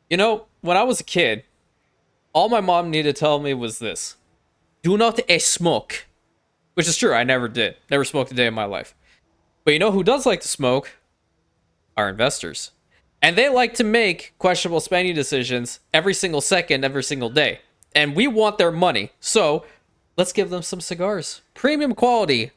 You know, when I was a kid, all my mom needed to tell me was this: do not smoke. Which is true, I never did. Never smoked a day in my life. But you know who does like to smoke? Our investors. And they like to make questionable spending decisions every single second, every single day. And we want their money. So let's give them some cigars. Premium quality.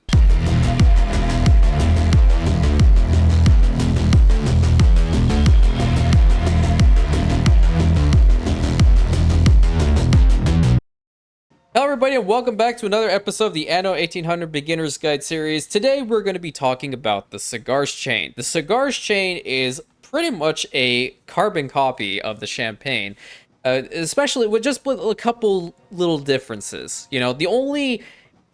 Hello everybody and welcome back to another episode of the Anno 1800 Beginner's Guide series. Today we're going to be talking about the Cigars chain. The Cigars chain is pretty much a carbon copy of the Champagne, especially with just a couple little differences. You know, the only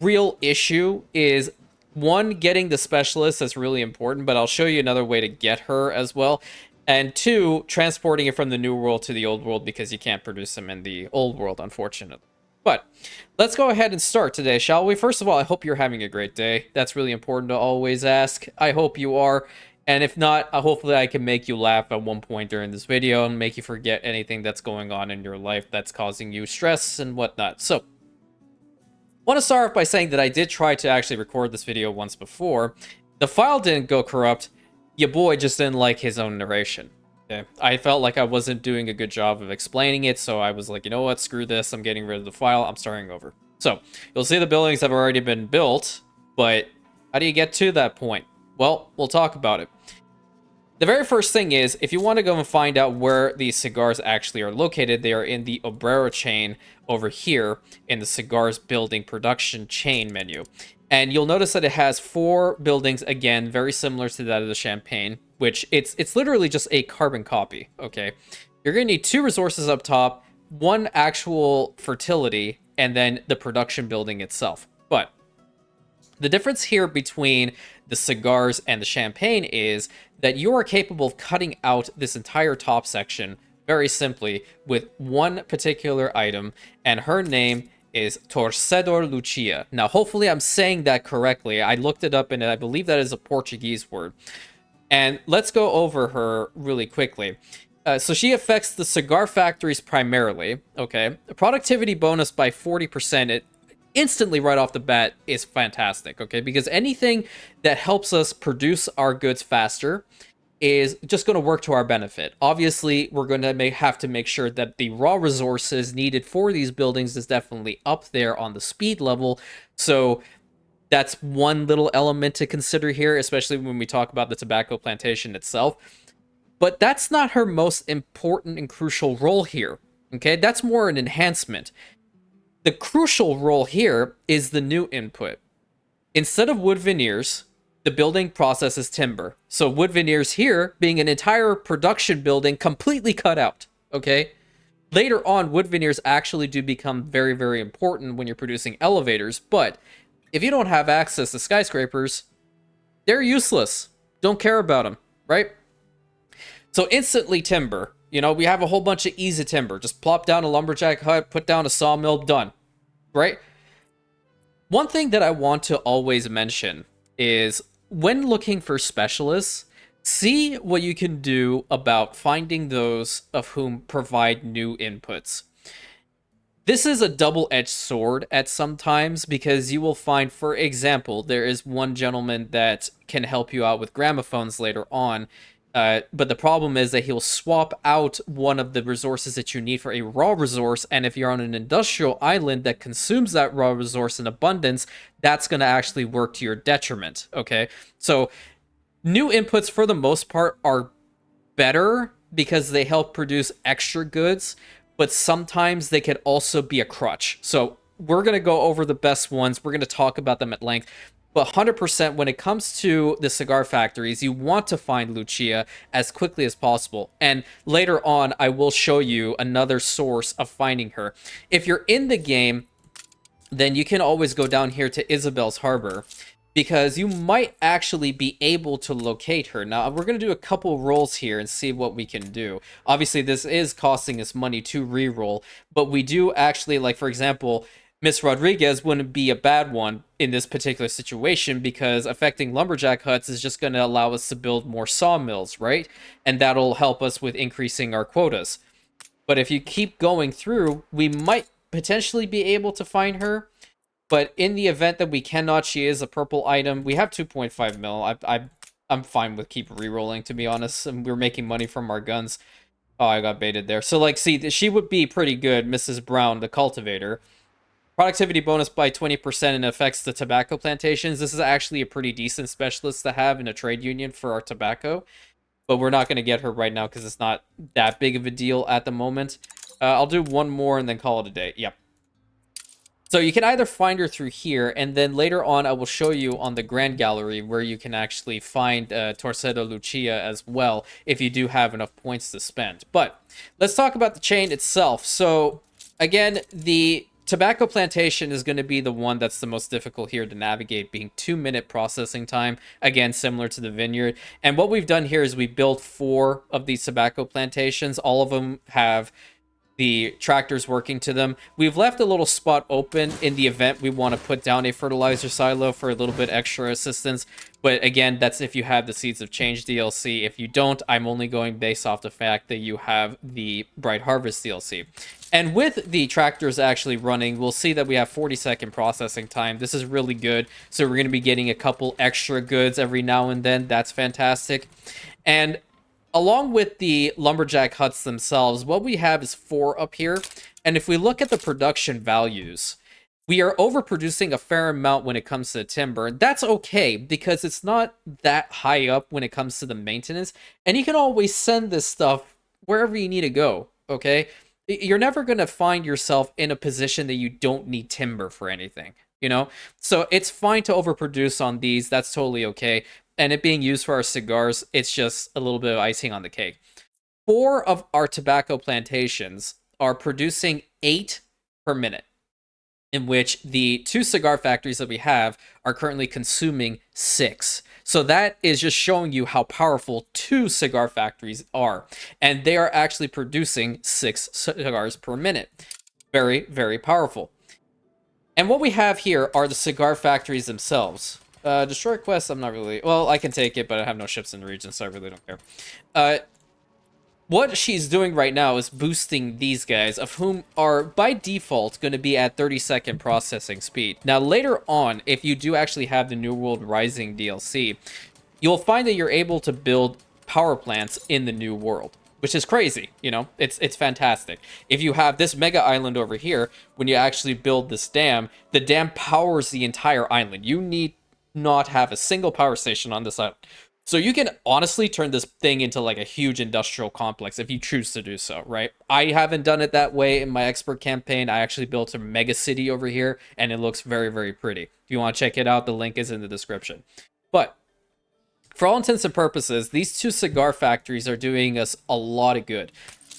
real issue is one, getting the specialist. That's really important, but I'll show you another way to get her as well. And two, transporting it from the new world to the old world because you can't produce them in the old world, unfortunately. But let's go ahead and start today, shall we? First of all, I hope you're having a great day. That's really important to always ask. I hope you are. And if not, hopefully I can make you laugh at one point during this video and make you forget anything that's going on in your life that's causing you stress and whatnot. So, I want to start off by saying that I did try to actually record this video once before. The file didn't go corrupt. Your boy just didn't like his own narration. Okay. I felt like I wasn't doing a good job of explaining it, so I was like, you know what, screw this, I'm getting rid of the file, I'm starting over. So, you'll see the buildings have already been built, but how do you get to that point? Well, we'll talk about it. The very first thing is, if you want to go and find out where these cigars actually are located, they are in the Obrero chain over here in the Cigars building production chain menu. And you'll notice that it has 4 buildings, again, very similar to that of the Champagne, which it's literally just a carbon copy, okay? You're going to need 2 resources up top, 1 actual fertility, and then the production building itself. But the difference here between the Cigars and the Champagne is that you are capable of cutting out this entire top section very simply with one particular item, and her name is Torcedor Lucia. Now, hopefully I'm saying that correctly. I looked it up and I believe that is a Portuguese word. And let's go over her really quickly. So she affects the cigar factories primarily, okay? A productivity bonus by 40%. It instantly right off the bat is fantastic, okay? Because anything that helps us produce our goods faster is just going to work to our benefit. Obviously, we're going to have to make sure that the raw resources needed for these buildings is definitely up there on the speed level. So that's one little element to consider here, especially when we talk about the tobacco plantation itself. But that's not her most important and crucial role here, okay? That's more an enhancement. The crucial role here is the new input. Instead of wood veneers, the building processes timber. So wood veneers here being an entire production building completely cut out, okay? Later on, wood veneers actually do become very, very important when you're producing elevators, but if you don't have access to skyscrapers, they're useless. Don't care about them, right? So instantly timber. You know, we have a whole bunch of easy timber. Just plop down a lumberjack hut, put down a sawmill, done, right? One thing that I want to always mention is when looking for specialists, see what you can do about finding those of whom provide new inputs. This is a double-edged sword at some times because you will find, for example, there is one gentleman that can help you out with gramophones later on, but the problem is that he'll swap out one of the resources that you need for a raw resource, and if you're on an industrial island that consumes that raw resource in abundance, that's going to actually work to your detriment, okay? So new inputs, for the most part, are better because they help produce extra goods, but sometimes they could also be a crutch. So we're going to go over the best ones. We're going to talk about them at length. But 100% when it comes to the cigar factories, you want to find Lucia as quickly as possible. And later on, I will show you another source of finding her. If you're in the game, then you can always go down here to Isabel's Harbor, because you might actually be able to locate her. Now, we're going to do a couple rolls here and see what we can do. Obviously, this is costing us money to re-roll, but we do actually, like, for example, Miss Rodriguez wouldn't be a bad one in this particular situation because affecting lumberjack huts is just going to allow us to build more sawmills, right? And that'll help us with increasing our quotas. But if you keep going through, we might potentially be able to find her. But in the event that we cannot, she is a purple item. We have 2.5 mil. I'm fine with keep re-rolling, to be honest. And we're making money from our guns. Oh, I got baited there. So, like, see, she would be pretty good, Mrs. Brown, the cultivator. Productivity bonus by 20% and affects the tobacco plantations. This is actually a pretty decent specialist to have in a trade union for our tobacco. But we're not going to get her right now because it's not that big of a deal at the moment. I'll do one more and then call it a day. Yep. So you can either find her through here, and then later on I will show you on the Grand Gallery where you can actually find Torcedor Lucia as well, if you do have enough points to spend. But let's talk about the chain itself. So again, the tobacco plantation is going to be the one that's the most difficult here to navigate, being 2-minute processing time, again similar to the vineyard. And what we've done here is we built 4 of these tobacco plantations. All of them have the tractors working to them. We've left a little spot open in the event we want to put down a fertilizer silo for a little bit extra assistance. But again, that's if you have the Seeds of Change DLC. If you don't, I'm only going based off the fact that you have the Bright Harvest DLC. And with the tractors actually running, we'll see that we have 40-second processing time. This is really good. So we're going to be getting a couple extra goods every now and then. That's fantastic. And along with the lumberjack huts themselves, what we have is 4 up here. And if we look at the production values, we are overproducing a fair amount when it comes to timber. That's okay, because it's not that high up when it comes to the maintenance. And you can always send this stuff wherever you need to go, okay? You're never going to find yourself in a position that you don't need timber for anything, you know? So it's fine to overproduce on these. That's totally okay. And it being used for our cigars, it's just a little bit of icing on the cake. 4 of our tobacco plantations are producing 8 per minute, in which the 2 cigar factories that we have are currently consuming 6. So that is just showing you how powerful 2 cigar factories are. And they are actually producing 6 cigars per minute. Very, very powerful. And what we have here are the cigar factories themselves. Destroy quest, I'm not really... Well, I can take it, but I have no ships in the region, so I really don't care. What she's doing right now is boosting these guys, of whom are, by default, going to be at 30-second processing speed. Now, later on, if you do actually have the New World Rising DLC, you'll find that you're able to build power plants in the New World, which is crazy, you know? It's fantastic. If you have this mega island over here, when you actually build this dam, the dam powers the entire island. You need not have a single power station on this island. So you can honestly turn this thing into like a huge industrial complex if you choose to do so, right? I haven't done it that way in my expert campaign. I actually built a mega city over here, and it looks very, very pretty. If you want to check it out, the link is in the description. But for all intents and purposes, these 2 cigar factories are doing us a lot of good.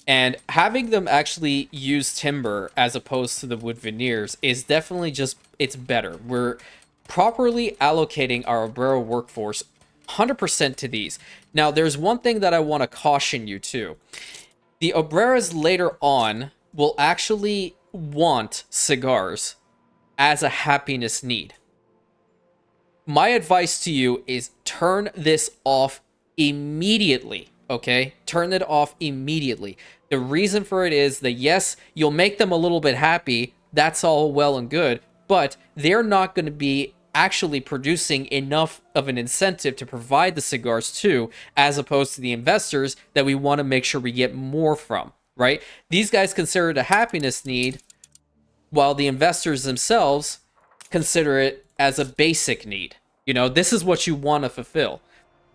And having them actually use timber as opposed to the wood veneers is definitely just, it's better. We're properly allocating our Obrero workforce 100% to these. Now, there's one thing that I want to caution you to. The Obreras later on will actually want cigars as a happiness need. My advice to you is turn this off immediately, okay? Turn it off immediately. The reason for it is that, yes, you'll make them a little bit happy. That's all well and good. But they're not going to be actually producing enough of an incentive to provide the cigars to, as opposed to the investors that we want to make sure we get more from, right? These guys consider it a happiness need, while the investors themselves consider it as a basic need. You know, this is what you want to fulfill.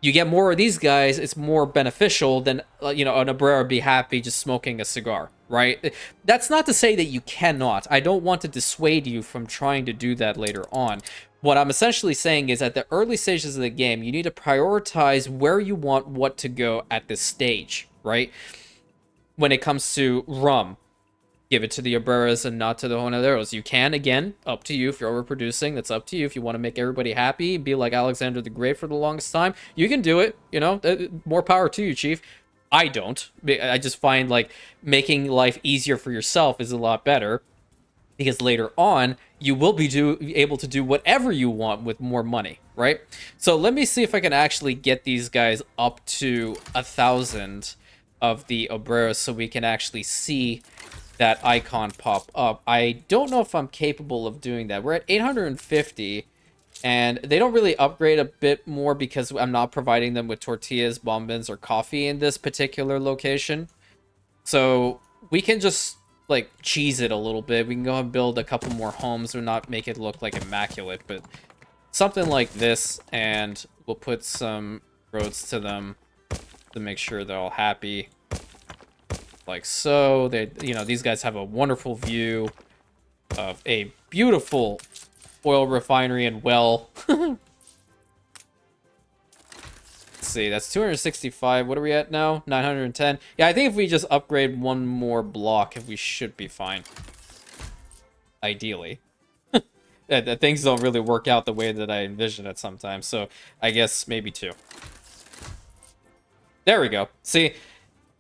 You get more of these guys, it's more beneficial than, you know, an Obrero be happy just smoking a cigar, right? That's not to say that you cannot. I don't want to dissuade you from trying to do that later on. What I'm essentially saying is at the early stages of the game, you need to prioritize where you want what to go at this stage, right? When it comes to rum, give it to the Obreras and not to the Joneteros. You can, again, up to you. If you're overproducing, that's up to you. If you want to make everybody happy, be like Alexander the Great for the longest time, you can do it, you know, more power to you, Chief. I don't. I just find, like, making life easier for yourself is a lot better, because later on, you will be able to do whatever you want with more money, right? So let me see if I can actually get these guys up to 1,000 of the Obrero so we can actually see that icon pop up. I don't know if I'm capable of doing that. We're at 850, and they don't really upgrade a bit more because I'm not providing them with tortillas, bombins, or coffee in this particular location. So we can just like cheese it a little bit. We can go and build a couple more homes or not make it look like immaculate, but something like this, and we'll put some roads to them to make sure they're all happy. Like so. They, you know, these guys have a wonderful view of a beautiful oil refinery and well. Let's see, that's 265. What are we at now? 910. Yeah, I think if we just upgrade one more block, we should be fine. Ideally. That things don't really work out the way that I envision it sometimes, so I guess maybe 2. There we go. See,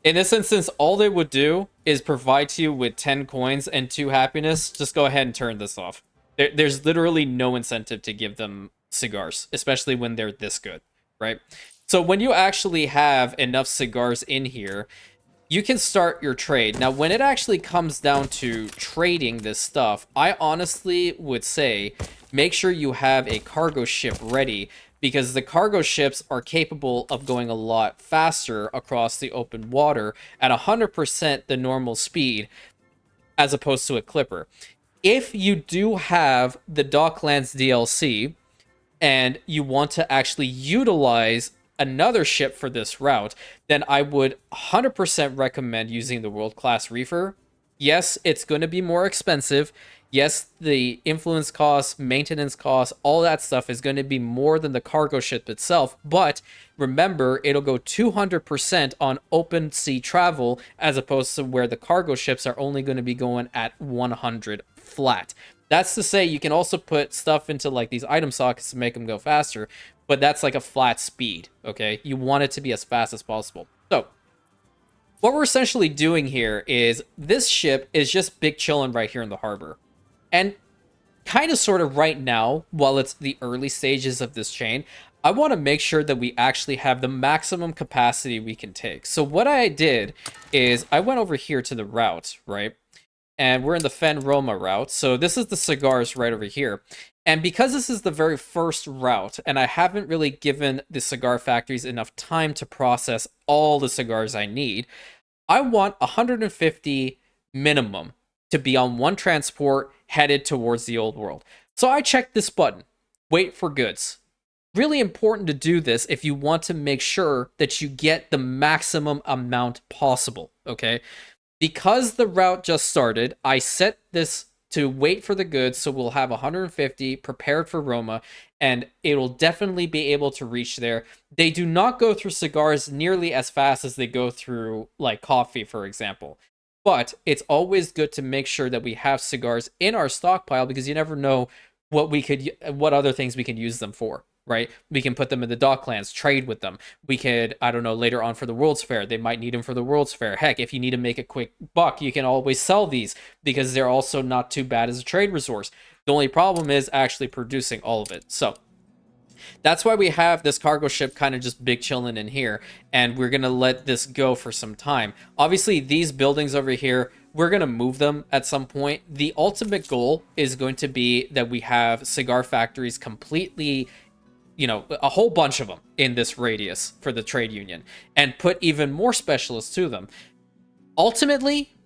in this instance, all they would do is provide to you with 10 coins and 2 happiness. Just go ahead and turn this off. There's literally no incentive to give them cigars, especially when they're this good, right? So when you actually have enough cigars in here, you can start your trade. Now, when it actually comes down to trading this stuff, I honestly would say make sure you have a cargo ship ready, because the cargo ships are capable of going a lot faster across the open water at 100% the normal speed as opposed to a clipper. If you do have the Docklands DLC and you want to actually utilize another ship for this route, then I would 100% recommend using the world-class reefer. Yes, it's going to be more expensive. Yes, the influence costs, maintenance costs, all that stuff is going to be more than the cargo ship itself. But remember, it'll go 200% on open sea travel as opposed to where the cargo ships are only going to be going at 100 flat. That's to say, you can also put stuff into like these item sockets to make them go faster, but that's like a flat speed, okay? You want it to be as fast as possible. So what we're essentially doing here is this ship is just big chilling right here in the harbor. And kind of sort of right now, while it's the early stages of this chain, I want to make sure that we actually have the maximum capacity we can take. So what I did is I went over here to the route, right? And we're in the Fen Roma route. So this is the Cigars right over here. And because this is the very first route, and I haven't really given the cigar factories enough time to process all the cigars I need, I want 150 minimum to be on one transport headed towards the old world. So I checked this button, wait for goods. Really important to do this if you want to make sure that you get the maximum amount possible, okay? Because the route just started, I set this to wait for the goods, so we'll have 150 prepared for Roma, and it'll definitely be able to reach there. They do not go through cigars nearly as fast as they go through, like, coffee, for example. But it's always good to make sure that we have cigars in our stockpile, because you never know what other things we can use them for, right? We can put them in the Docklands, trade with them. We could, I don't know, later on for the World's Fair, they might need them for the World's Fair. Heck, if you need to make a quick buck, you can always sell these because they're also not too bad as a trade resource. The only problem is actually producing all of it. So that's why we have this cargo ship kind of just big chilling in here, and we're going to let this go for some time. Obviously, these buildings over here, we're going to move them at some point. The ultimate goal is going to be that we have cigar factories completely, you know, a whole bunch of them in this radius for the trade union, and put even more specialists to them. Ultimately,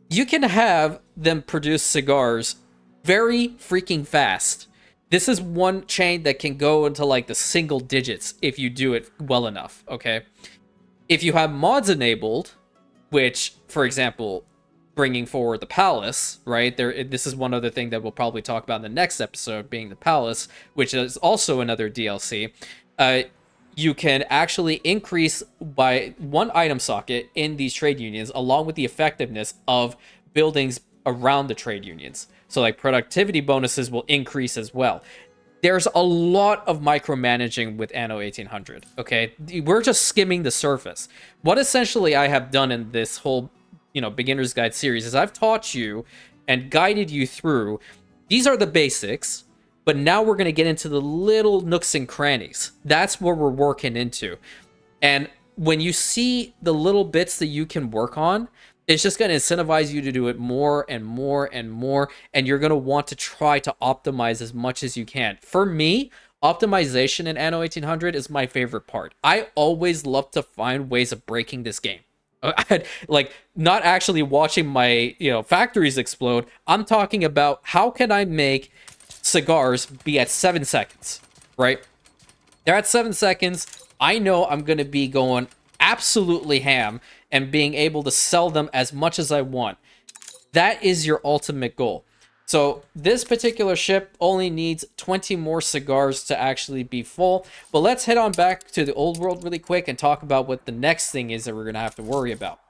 you can have them produce cigars very freaking fast. This is one chain that can go into like the single digits if you do it well enough, okay? If you have mods enabled, which, for example, bringing forward the Palace, right? This is one other thing that we'll probably talk about in the next episode, being the Palace, which is also another DLC. You can actually increase by one item socket in these trade unions, along with the effectiveness of buildings around the trade unions. So like productivity bonuses will increase as well. There's a lot of micromanaging with Anno 1800, okay? We're just skimming the surface. What essentially I have done in this whole, you know, beginner's guide series is I've taught you and guided you through, these are the basics, but now we're going to get into the little nooks and crannies. That's where we're working into. And when you see the little bits that you can work on, it's just going to incentivize you to do it more and more and more, and you're going to want to try to optimize as much as you can. For me, optimization in Anno 1800 is my favorite part. I always love to find ways of breaking this game. Like, not actually watching my factories explode. I'm talking about how can I make cigars be at 7 seconds, right? They're at 7 seconds. I know I'm going to be going absolutely ham and being able to sell them as much as I want. That is your ultimate goal. So this particular ship only needs 20 more cigars to actually be full. But let's head on back to the old world really quick and talk about what the next thing is that we're going to have to worry about.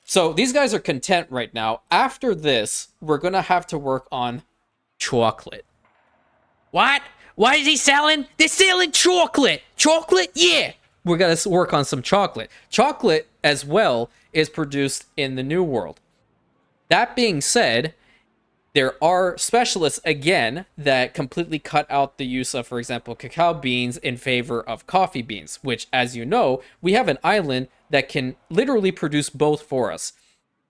So these guys are content right now. After this, we're going to have to work on chocolate. What? What is he selling? They're selling chocolate. Chocolate? Yeah. We're going to work on some chocolate. Chocolate, as well, is produced in the New World. That being said, there are specialists, again, that completely cut out the use of, for example, cacao beans in favor of coffee beans, which, as you know, we have an island that can literally produce both for us.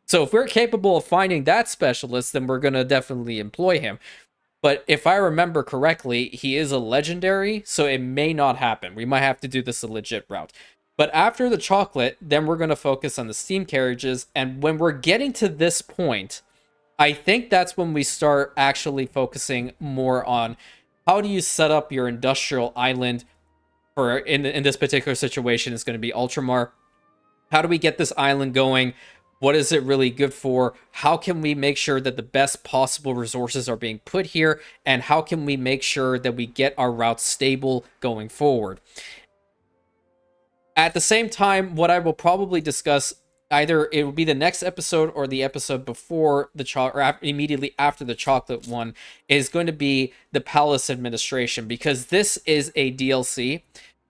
So if we're capable of finding that specialist, then we're going to definitely employ him. But if I remember correctly, he is a legendary, so it may not happen. We might have to do this a legit route. But after the chocolate, then we're going to focus on the steam carriages. And when we're getting to this point, I think that's when we start actually focusing more on how do you set up your industrial island for, in this particular situation, it's going to be Ultramar. How do we get this island going? What is it really good for? How can we make sure that the best possible resources are being put here? And how can we make sure that we get our routes stable going forward? At the same time, what I will probably discuss, either it will be the next episode or the episode before the chocolate, or immediately after the chocolate one, is going to be the Palace Administration, because this is a DLC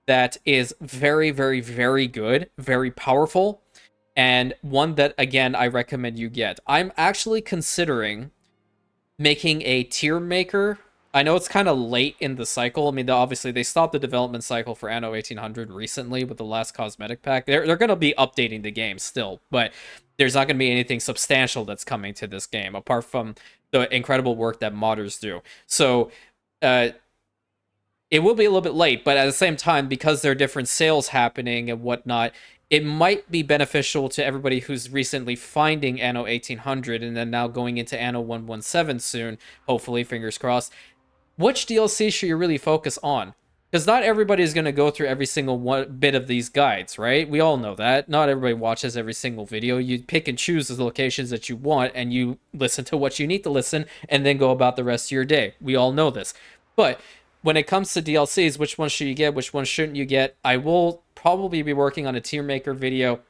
that is very, very, very good, very powerful, and one that, again, I recommend you get. I'm actually considering making a tier maker. I know it's kind of late in the cycle. I mean, obviously, they stopped the development cycle for Anno 1800 recently with the last cosmetic pack. They're going to be updating the game still, but there's not going to be anything substantial that's coming to this game, apart from the incredible work that modders do. So, it will be a little bit late, but at the same time, because there are different sales happening and whatnot, it might be beneficial to everybody who's recently finding Anno 1800 and then now going into Anno 117 soon, hopefully, fingers crossed. Which DLC should you really focus on? Because not everybody is going to go through every single bit of these guides, right? We all know that. Not everybody watches every single video. You pick and choose the locations that you want, and you listen to what you need to listen, and then go about the rest of your day. We all know this. But when it comes to DLCs, which ones should you get? Which ones shouldn't you get? I will probably be working on a tier maker video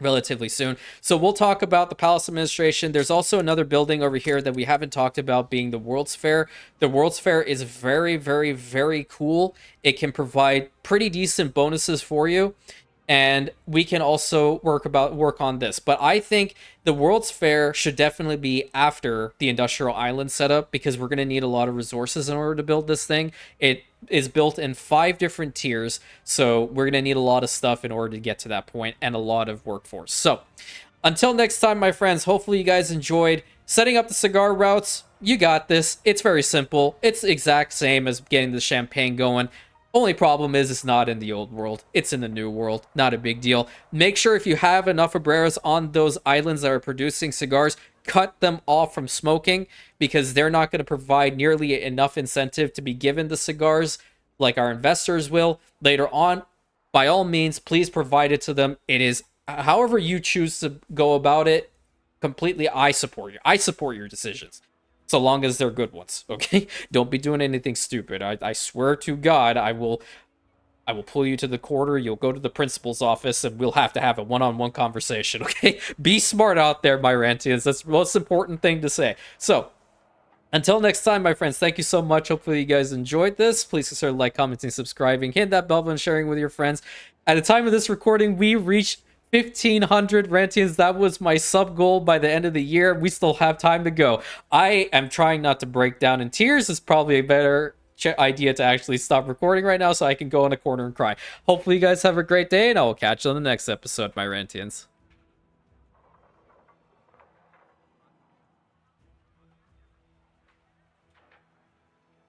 relatively soon. So we'll talk about the Palace Administration. There's also another building over here that we haven't talked about, being the World's Fair. The World's Fair is very, very, very cool. It can provide pretty decent bonuses for you. And we can also work on this. But I think the World's Fair should definitely be after the Industrial Island setup, because we're going to need a lot of resources in order to build this thing. It is built in 5 different tiers, so we're going to need a lot of stuff in order to get to that point, and a lot of workforce. So, until next time, my friends, hopefully you guys enjoyed setting up the cigar routes. You got this. It's very simple. It's the exact same as getting the champagne going. Only problem is it's not in the old world. It's in the new world. Not a big deal. Make sure if you have enough Obreros on those islands that are producing cigars, cut them off from smoking, because they're not going to provide nearly enough incentive to be given the cigars like our investors will later on. By all means, please provide it to them. It is however you choose to go about it. Completely, I support you. I support your decisions, so long as they're good ones, okay? Don't be doing anything stupid. I swear to God, I will pull you to the corner. You'll go to the principal's office, and we'll have to have a one-on-one conversation, okay? Be smart out there, my Rantians. That's the most important thing to say. So, until next time, my friends, thank you so much. Hopefully you guys enjoyed this. Please consider like, commenting, subscribing, hit that bell button, sharing with your friends. At the time of this recording, we reached 1,500 Rantians. That was my sub goal by the end of the year. We still have time to go. I am trying not to break down in tears. Is probably a better idea to actually stop recording right now so I can go in a corner and cry. Hopefully you guys have a great day, and I will catch you on the next episode, my Rantians.